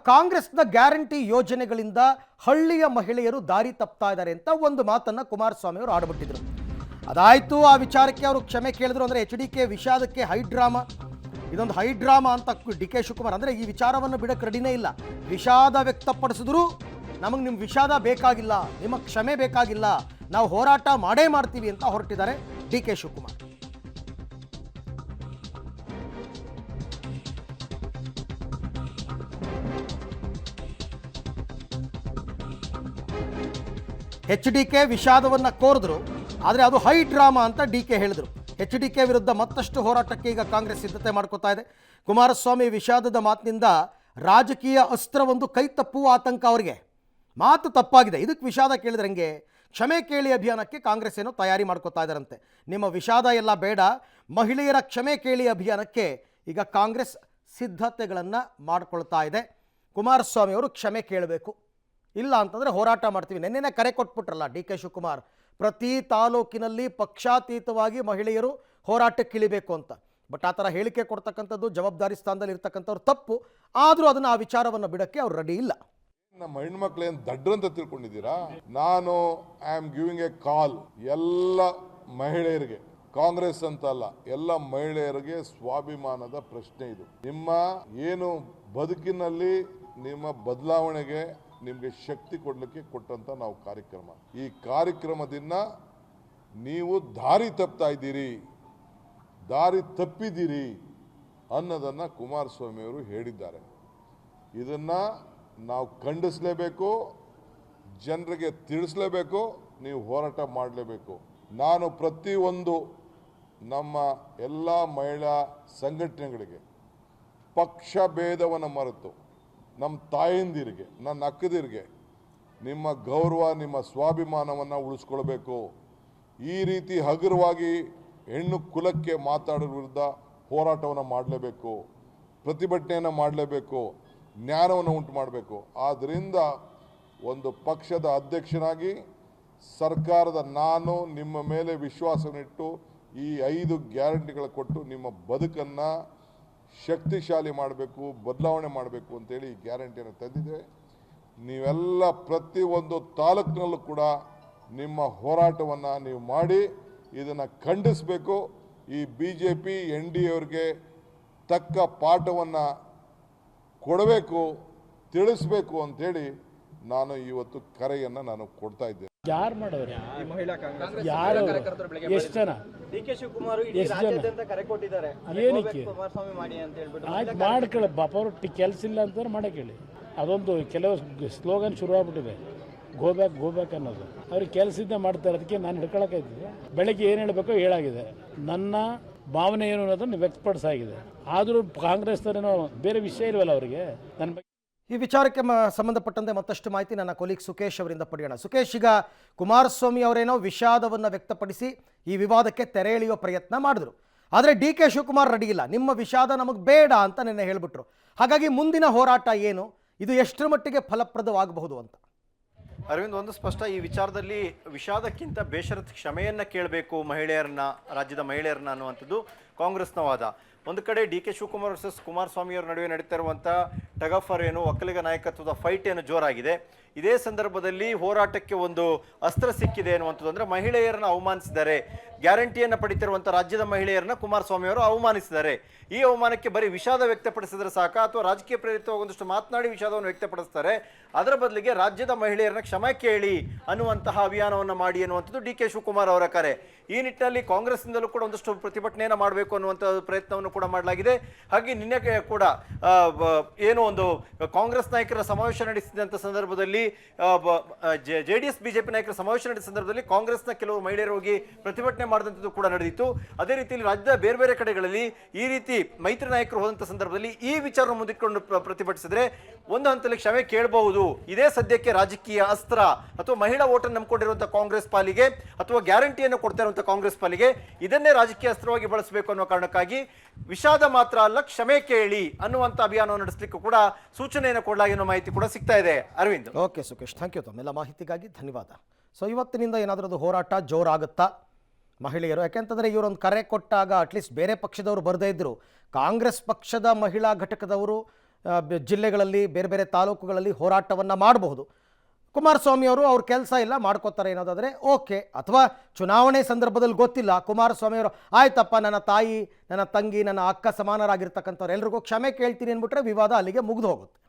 ಕಾಂಗ್ರೆಸ್ನ ಗ್ಯಾರಂಟಿ ಯೋಜನೆಗಳಿಂದ ಹಳ್ಳಿಯ ಮಹಿಳೆಯರು ದಾರಿ ತಪ್ತಾ ಇದ್ದಾರೆ ಅಂತ ಒಂದು ಮಾತನ್ನು ಕುಮಾರಸ್ವಾಮಿ ಅವರು ಆಡ್ಬಿಟ್ಟಿದ್ರು. ಅದಾಯಿತು, ಆ ವಿಚಾರಕ್ಕೆ ಅವರು ಕ್ಷಮೆ ಕೇಳಿದ್ರು. ಅಂದರೆ HDK ವಿಷಾದಕ್ಕೆ ಹೈಡ್ರಾಮಾ, ಇದೊಂದು ಹೈಡ್ರಾಮಾ ಅಂತ ಡಿ ಕೆ ಶಿವಕುಮಾರ್. ಅಂದರೆ ಈ ವಿಚಾರವನ್ನು ಬಿಡಕ್ಕೆ ರೆಡಿನೇ ಇಲ್ಲ. ವಿಷಾದ ವ್ಯಕ್ತಪಡಿಸಿದ್ರು, ನಮಗೆ ನಿಮ್ಮ ವಿಷಾದ ಬೇಕಾಗಿಲ್ಲ, ನಿಮ್ಮ ಕ್ಷಮೆ ಬೇಕಾಗಿಲ್ಲ, ನಾವು ಹೋರಾಟ ಮಾಡೇ ಮಾಡ್ತೀವಿ ಅಂತ ಹೊರಟಿದ್ದಾರೆ ಡಿ ಕೆ ಶಿವಕುಮಾರ್. HDK ವಿಷಾದವನ್ನು ಕೋರಿದ್ರು, ಆದರೆ ಅದು ಹೈ ಡ್ರಾಮಾ ಅಂತ DK ಹೇಳಿದರು. HDK ವಿರುದ್ಧ ಮತ್ತಷ್ಟು ಹೋರಾಟಕ್ಕೆ ಈಗ ಕಾಂಗ್ರೆಸ್ ಸಿದ್ಧತೆ ಮಾಡ್ಕೋತಾ ಇದೆ. ಕುಮಾರಸ್ವಾಮಿ ವಿಷಾದದ ಮಾತಿನಿಂದ ರಾಜಕೀಯ ಅಸ್ತ್ರವೊಂದು ಕೈ ತಪ್ಪುವ ಆತಂಕ ಅವರಿಗೆ. ಮಾತು ತಪ್ಪಾಗಿದೆ, ಇದಕ್ಕೆ ವಿಷಾದ ಕೇಳಿದ್ರಂಗೆ ಕ್ಷಮೆ ಕೇಳಿ ಅಭಿಯಾನಕ್ಕೆ ಕಾಂಗ್ರೆಸ್ ಏನೋ ತಯಾರಿ ಮಾಡ್ಕೋತಾ ಇದ್ದಾರಂತೆ. ನಿಮ್ಮ ವಿಷಾದ ಎಲ್ಲ ಬೇಡ, ಮಹಿಳೆಯರ ಕ್ಷಮೆ ಕೇಳಿ ಅಭಿಯಾನಕ್ಕೆ ಈಗ ಕಾಂಗ್ರೆಸ್ ಸಿದ್ಧತೆಗಳನ್ನು ಮಾಡಿಕೊಳ್ತಾ ಇದೆ. ಕುಮಾರಸ್ವಾಮಿ ಅವರು ಕ್ಷಮೆ ಕೇಳಬೇಕು, ಇಲ್ಲ ಅಂತಂದರೆ ಹೋರಾಟ ಮಾಡ್ತೀವಿ. ನೆನ್ನೆನೇ ಕರೆ ಕೊಟ್ಬಿಟ್ರಲ್ಲ DK ಶಿವಕುಮಾರ್, ಪ್ರತಿ ತಾಲೂಕಿನಲ್ಲಿ ಪಕ್ಷಾತೀತವಾಗಿ ಮಹಿಳೆಯರು ಹೋರಾಟಕ್ಕೆ ಇಳಿಬೇಕು ಅಂತ. ಬಟ್ ಆ ಥರ ಹೇಳಿಕೆ ಕೊಡ್ತಕ್ಕಂಥದ್ದು ಜವಾಬ್ದಾರಿ ಸ್ಥಾನದಲ್ಲಿ ಇರ್ತಕ್ಕಂಥವ್ರು ತಪ್ಪು. ಆದರೂ ಅದನ್ನು, ಆ ವಿಚಾರವನ್ನು ಬಿಡೋಕ್ಕೆ ಅವ್ರು ರೆಡಿ ಇಲ್ಲ. ನಮ್ಮ ಹೆಣ್ಮಕ್ಳೇನು ದಡ್ರಂತ ತಿಳ್ಕೊಂಡಿದ್ದೀರಾ? ನಾನು ಐ ಆಮ್ ಗಿವಿಂಗ್ ಎ ಕಾಲ್ ಎಲ್ಲ ಮಹಿಳೆಯರಿಗೆ, ಕಾಂಗ್ರೆಸ್ ಅಂತ ಅಲ್ಲ, ಎಲ್ಲ ಮಹಿಳೆಯರಿಗೆ ಸ್ವಾಭಿಮಾನದ ಪ್ರಶ್ನೆ ಇದು. ನಿಮ್ಮ ಏನು ಬದುಕಿನಲ್ಲಿ ನಿಮ್ಮ ಬದಲಾವಣೆಗೆ ನಿಮಗೆ ಶಕ್ತಿ ಕೊಡಲಿಕ್ಕೆ ಕೊಟ್ಟಂತ ನಾವು ಕಾರ್ಯಕ್ರಮ. ಈ ಕಾರ್ಯಕ್ರಮದಿಂದ ನೀವು ದಾರಿ ತಪ್ತಾ ಇದ್ದೀರಿ, ದಾರಿ ತಪ್ಪಿದ್ದೀರಿ ಅನ್ನೋದನ್ನು ಕುಮಾರಸ್ವಾಮಿ ಅವರು ಹೇಳಿದ್ದಾರೆ. ಇದನ್ನ ನಾವು ಖಂಡಿಸಲೇಬೇಕು, ಜನರಿಗೆ ತಿಳಿಸಲೇಬೇಕು, ನೀವು ಹೋರಾಟ ಮಾಡಲೇಬೇಕು. ನಾನು ಪ್ರತಿಯೊಂದು ನಮ್ಮ ಎಲ್ಲ ಮಹಿಳಾ ಸಂಘಟನೆಗಳಿಗೆ ಪಕ್ಷ ಭೇದವನ್ನು ಮರೆತು ನಮ್ಮ ತಾಯಂದಿರಿಗೆ, ನನ್ನ ಅಕ್ಕದಿರಿಗೆ ನಿಮ್ಮ ಗೌರವ, ನಿಮ್ಮ ಸ್ವಾಭಿಮಾನವನ್ನು ಉಳಿಸ್ಕೊಳ್ಬೇಕು. ಈ ರೀತಿ ಹಗುರವಾಗಿ ಹೆಣ್ಣು ಕುಲಕ್ಕೆ ಮಾತಾಡೋದ್ರ ವಿರುದ್ಧ ಹೋರಾಟವನ್ನು ಮಾಡಲೇಬೇಕು, ಪ್ರತಿಭಟನೆಯನ್ನು ಮಾಡಲೇಬೇಕು, ಜ್ಞಾನವನ್ನು ಉಂಟು ಮಾಡಬೇಕು. ಆದ್ದರಿಂದ ಒಂದು ಪಕ್ಷದ ಅಧ್ಯಕ್ಷನಾಗಿ ಸರ್ಕಾರದ ನಾನು ನಿಮ್ಮ ಮೇಲೆ ವಿಶ್ವಾಸವನ್ನಿಟ್ಟು ಈ 5 ಗ್ಯಾರಂಟಿಗಳ ಕೊಟ್ಟು ನಿಮ್ಮ ಬದುಕನ್ನು ಶಕ್ತಿಶಾಲಿ ಮಾಡಬೇಕು, ಬದಲಾವಣೆ ಮಾಡಬೇಕು ಅಂತೇಳಿ ಈ ಗ್ಯಾರಂಟಿಯನ್ನು ತಂದಿದೆ. ನೀವೆಲ್ಲ ಪ್ರತಿಯೊಂದು ತಾಲೂಕಿನಲ್ಲೂ ಕೂಡ ನಿಮ್ಮ ಹೋರಾಟವನ್ನು ನೀವು ಮಾಡಿ ಇದನ್ನು ಖಂಡಿಸಬೇಕು. ಈ BJP NDA ಅವರಿಗೆ ತಕ್ಕ ಪಾಠವನ್ನು ಕೊಡಬೇಕು, ತಿಳಿಸ್ಬೇಕು ಅಂತೇಳಿ ನಾನು ಇವತ್ತು ಕರೆಯನ್ನು ನಾನು ಕೊಡ್ತಾ ಇದ್ದೇನೆ. ಯಾರು ಮಾಡೋರು? ಯಾರು? ಎಷ್ಟು ಜನ? DK ಶಿವಕುಮಾರ್ ಕರೆ ಕೊಟ್ಟಿದ್ದಾರೆ. ಏನಕ್ಕೆ? ಕುಮಾರಸ್ವಾಮಿ ಮಾಡಿ ಅಂತ ಹೇಳ್ಬಿಟ್ಟು ಆಯ್ತು ಮಾಡ್ಕೊಳ್ಳಿ, ಪಾಪ ಅವ್ರು ಕೆಲಸ ಇಲ್ಲ ಅಂತಂದ್ರೆ ಮಾಡಕ್ಕೆ ಹೇಳಿ. ಅದೊಂದು ಕೆಲವು ಸ್ಲೋಗನ್ ಶುರು ಆಗ್ಬಿಟ್ಟಿದೆ, ಗೋಬ್ಯಾಕ್ ಅನ್ನೋದು. ಅವ್ರಿಗೆ ಕೆಲಸದಿಂದ ಮಾಡ್ತಾರೆ, ಅದಕ್ಕೆ ನಾನು ಹಿಡ್ಕೊಳಕ್ಕಾಯ್ತಿದೆ. ಬೆಳಗ್ಗೆ ಏನು ಹೇಳಬೇಕೋ ಹೇಳಾಗಿದೆ. ನನ್ನ ಭಾವನೆ ಏನು ಅನ್ನೋದನ್ನು ವ್ಯಕ್ತಪಡಿಸಾಗಿದೆ. ಆದರೂ ಕಾಂಗ್ರೆಸ್ನವರೇನೋ ಬೇರೆ ವಿಷಯ ಇಲ್ವಲ್ಲ ಅವರಿಗೆ ನನ್ನ ಬಗ್ಗೆ. ಈ ವಿಚಾರಕ್ಕೆ ಸಂಬಂಧಪಟ್ಟಂತೆ ಮತ್ತಷ್ಟು ಮಾಹಿತಿ ನನ್ನ ಕೊಲೀಗ್ ಸುಕೇಶ್ ಅವರಿಂದ ಪಡೆಯೋಣ. ಸುಕೇಶ್, ಈಗ ಕುಮಾರಸ್ವಾಮಿ ಅವರೇನೋ ವಿಷಾದವನ್ನು ವ್ಯಕ್ತಪಡಿಸಿ ಈ ವಿವಾದಕ್ಕೆ ತೆರೆ ಎಳೆಯುವ ಪ್ರಯತ್ನ ಮಾಡಿದ್ರು, ಆದರೆ DK ಶಿವಕುಮಾರ್ ರೆಡಿ ಇಲ್ಲ, ನಿಮ್ಮ ವಿಷಾದ ನಮಗೆ ಬೇಡ ಅಂತ ನಿನ್ನೆ ಹೇಳಿಬಿಟ್ರು. ಹಾಗಾಗಿ ಮುಂದಿನ ಹೋರಾಟ ಏನು, ಇದು ಎಷ್ಟರ ಮಟ್ಟಿಗೆ ಫಲಪ್ರದವಾಗಬಹುದು ಅಂತ? ಅರವಿಂದ್, ಒಂದು ಸ್ಪಷ್ಟ, ಈ ವಿಚಾರದಲ್ಲಿ ವಿಷಾದಕ್ಕಿಂತ ಬೇಷರತ್ ಕ್ಷಮೆಯನ್ನು ಕೇಳಬೇಕು ಮಹಿಳೆಯರನ್ನ, ರಾಜ್ಯದ ಮಹಿಳೆಯರನ್ನ ಅನ್ನುವಂಥದ್ದು ಕಾಂಗ್ರೆಸ್ನ ವಾದ. ಒಂದು ಕಡೆ DK ಶಿವಕುಮಾರ್ ವರ್ಸಸ್ ಕುಮಾರಸ್ವಾಮಿ ಅವರ ನಡುವೆ ನಡೀತಾ ಇರುವಂಥ ಟಗಫರ್ ಏನು, ಒಕ್ಕಲಿಗ ನಾಯಕತ್ವದ ಫೈಟ್ ಏನು ಜೋರಾಗಿದೆ. ಇದೇ ಸಂದರ್ಭದಲ್ಲಿ ಹೋರಾಟಕ್ಕೆ ಒಂದು ಅಸ್ತ್ರ ಸಿಕ್ಕಿದೆ ಅನ್ನುವಂಥದ್ದು. ಅಂದರೆ ಮಹಿಳೆಯರನ್ನ ಅವಮಾನಿಸಿದ್ದಾರೆ, ಗ್ಯಾರಂಟಿಯನ್ನು ಪಡಿತಿರುವಂಥ ರಾಜ್ಯದ ಮಹಿಳೆಯರನ್ನ ಕುಮಾರಸ್ವಾಮಿ ಅವರು ಅವಮಾನಿಸಿದ್ದಾರೆ. ಈ ಅವಮಾನಕ್ಕೆ ಬರೀ ವಿಷಾದ ವ್ಯಕ್ತಪಡಿಸಿದ್ರೆ ಸಾಕ, ಅಥವಾ ರಾಜಕೀಯ ಪ್ರೇರಿತವಾಗಿ ಒಂದಷ್ಟು ಮಾತನಾಡಿ ವಿಷಾದವನ್ನು ವ್ಯಕ್ತಪಡಿಸ್ತಾರೆ, ಅದರ ಬದಲಿಗೆ ರಾಜ್ಯದ ಮಹಿಳೆಯರನ್ನ ಕ್ಷಮೆ ಕೇಳಿ ಅನ್ನುವಂತಹ ಅಭಿಯಾನವನ್ನು ಮಾಡಿ ಅನ್ನುವಂಥದ್ದು DK ಶಿವಕುಮಾರ್ ಅವರ ಕರೆ. ಈ ನಿಟ್ಟಿನಲ್ಲಿ ಕಾಂಗ್ರೆಸ್ನಿಂದಲೂ ಕೂಡ ಒಂದಷ್ಟು ಪ್ರತಿಭಟನೆಯನ್ನು ಮಾಡಬೇಕು ಅನ್ನುವಂಥ ಪ್ರಯತ್ನವನ್ನು ಕೂಡ ಮಾಡಲಾಗಿದೆ. ಹಾಗೆ ನಿನ್ನೆ ಕೂಡ ಏನು ಒಂದು ಕಾಂಗ್ರೆಸ್ ನಾಯಕರ ಸಮಾವೇಶ ನಡೆಸಿದಂಥ ಸಂದರ್ಭದಲ್ಲಿ, JDS BJP ನಾಯಕರ ಸಮಾವೇಶ ನಡೆಸಿದ ಸಂದರ್ಭದಲ್ಲಿ ಕಾಂಗ್ರೆಸ್ನ ಕೆಲವು ಮಹಿಳೆಯರು ಹೋಗಿ ಪ್ರತಿಭಟನೆ ಮಾಡಿದಂಥದ್ದು ಕೂಡ ನಡೆದಿತ್ತು. ಅದೇ ರೀತಿಯಲ್ಲಿ ರಾಜ್ಯದ ಬೇರೆ ಬೇರೆ ಕಡೆಗಳಲ್ಲಿ ಈ ರೀತಿ ಮೈತ್ರಿ ನಾಯಕರು ಹೋದಂಥ ಸಂದರ್ಭದಲ್ಲಿ ಈ ವಿಚಾರ ಮುಂದಿಟ್ಕೊಂಡು ಪ್ರತಿಭಟಿಸಿದ್ರೆ ಒಂದು ಹಂತದಲ್ಲಿ ಕ್ಷಮೆ ಕೇಳಬಹುದು. ಇದೇ ಸದ್ಯಕ್ಕೆ ರಾಜಕೀಯ ಅಸ್ತ್ರ, ಅಥವಾ ಮಹಿಳಾ ಓಟನ್ನು ನಂಬಿಕೊಂಡಿರುವಂತಹ ಕಾಂಗ್ರೆಸ್ ಪಾಲಿಗೆ, ಅಥವಾ ಗ್ಯಾರಂಟಿಯನ್ನು ಕೊಡ್ತಾ ಇರುವಂತಹ ಕಾಂಗ್ರೆಸ್ ಪಾಲಿಗೆ ಇದನ್ನೇ ರಾಜಕೀಯ ಅಸ್ತ್ರವಾಗಿ ಬಳಸಬೇಕು ಅನ್ನೋ ಕಾರಣಕ್ಕಾಗಿ ವಿಷಾದ ಮಾತ್ರ ಅಲ್ಲ, ಕ್ಷಮೆ ಕೇಳಿ ಅನ್ನುವಂಥ ಅಭಿಯಾನವನ್ನು ನಡೆಸಲಿಕ್ಕೂ ಕೂಡ ಸೂಚನೆಯನ್ನು ಕೊಡಲಾಗಿ ಅನ್ನೋ ಮಾಹಿತಿ ಕೂಡ ಸಿಗ್ತಾ ಇದೆ. Arvind. Okay Sukesh, thank you. ತಮ್ಮೆಲ್ಲ ಮಾಹಿತಿಗಾಗಿ ಧನ್ಯವಾದ. ಸೊ ಇವತ್ತಿನಿಂದ ಏನಾದರೂ ಹೋರಾಟ ಜೋರಾಗುತ್ತಾ ಮಹಿಳೆಯರು? ಯಾಕೆಂತಂದರೆ ಇವರೊಂದು ಕರೆ ಕೊಟ್ಟಾಗ ಅಟ್ಲೀಸ್ಟ್ ಬೇರೆ ಪಕ್ಷದವರು ಬರದೇ ಇದ್ದರು, ಕಾಂಗ್ರೆಸ್ ಪಕ್ಷದ ಮಹಿಳಾ ಘಟಕದವರು ಜಿಲ್ಲೆಗಳಲ್ಲಿ ಬೇರೆ ಬೇರೆ ತಾಲೂಕುಗಳಲ್ಲಿ ಹೋರಾಟವನ್ನು ಮಾಡಬಹುದು. ಕುಮಾರಸ್ವಾಮಿ ಅವರು ಅವ್ರ ಕೆಲಸ ಇಲ್ಲ ಮಾಡ್ಕೋತಾರೆ ಅನ್ನೋದಾದರೆ ಓಕೆ. ಅಥವಾ ಚುನಾವಣೆ ಸಂದರ್ಭದಲ್ಲಿ ಗೊತ್ತಿಲ್ಲ ಕುಮಾರಸ್ವಾಮಿ ಅವರು ಆಯ್ತಪ್ಪ ನನ್ನ ತಾಯಿ ನನ್ನ ತಂಗಿ ನನ್ನ ಅಕ್ಕ ಸಮಾನರಾಗಿರ್ತಕ್ಕಂಥವ್ರು ಎಲ್ರಿಗೂ ಕ್ಷಮೆ ಕೇಳ್ತೀನಿ ಅಂದ್ಬಿಟ್ರೆ ವಿವಾದ ಅಲ್ಲಿಗೆ ಮುಗಿದು ಹೋಗುತ್ತೆ.